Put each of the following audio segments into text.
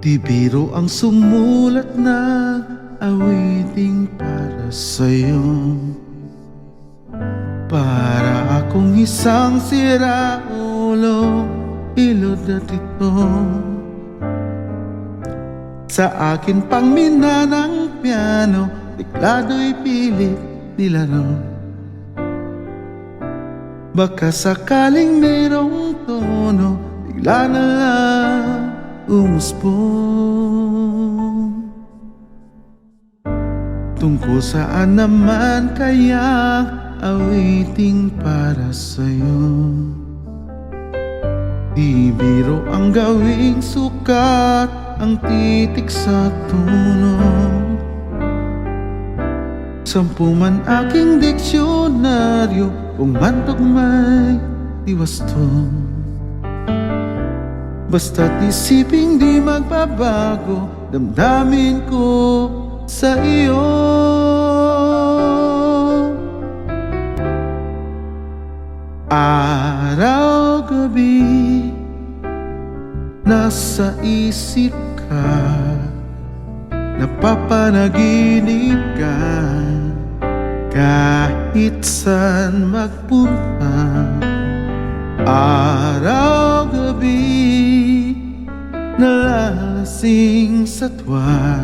Di biro ang sumulat na awiting para sa'yo. Para akong isang siraulo, ilod na dito. Sa akin pang minanang piano, biglado'y pilit nilaro. Baka sakaling merong tono, bigla na lang umusbong. Tungkol saan naman kaya awiting para sa'yo? Di biro ang gawing sukat, ang titik sa tunog. 10 man aking diksyonaryo, kung mantok may diwastong. Basta't isiping di magbabago, damdamin ko sa iyo. Araw-gabi, nasa isip ka, napapanaginip ka. Kahit saan magpunta, araw-gabi, nalalasing sa tuwa.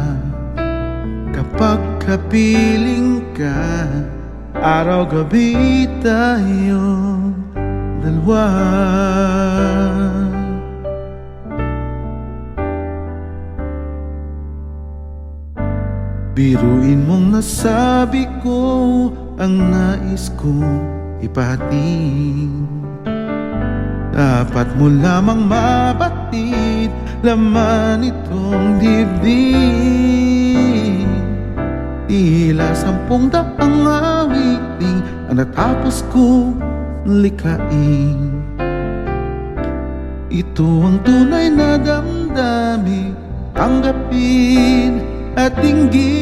Kapag kapiling ka, araw-gabi tayong dalawa. Biruin mong nasabi ko ang nais kong ipating. Dapat mo lamang mabatid laman itong dibdib. Tila 10 daang awiting ang natapos kong likain. Ito ang tunay na damdamin, tanggapin at dinggin.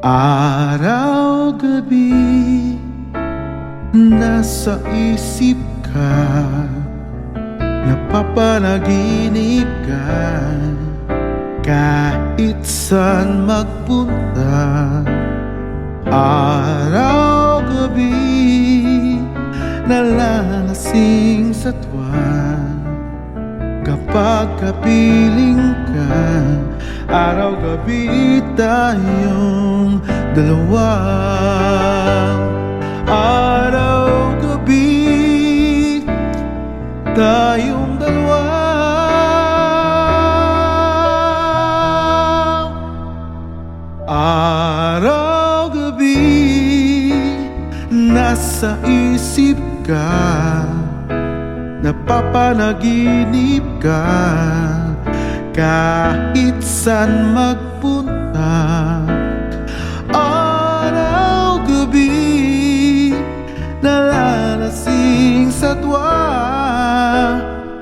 Araw-gabi, nasa isip ka, napapanaginip ka. Kahit saan magpunta, araw-gabi, nalalasing sa tuwa. Kapag kapiling ka, araw-gabi tayong dalawa. Araw-gabi tayong dalawa. Araw-gabi, nasa isip ka, napapanaginip ka. Kahit saan magpunta, araw-gabi, nalalasing sa tuwa.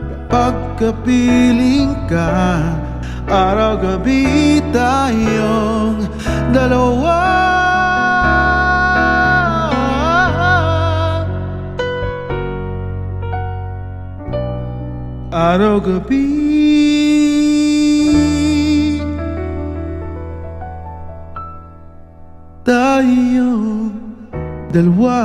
Kapag kapiling ka, araw-gabi tayong dalawa. Araw-gabi tayong dalawa.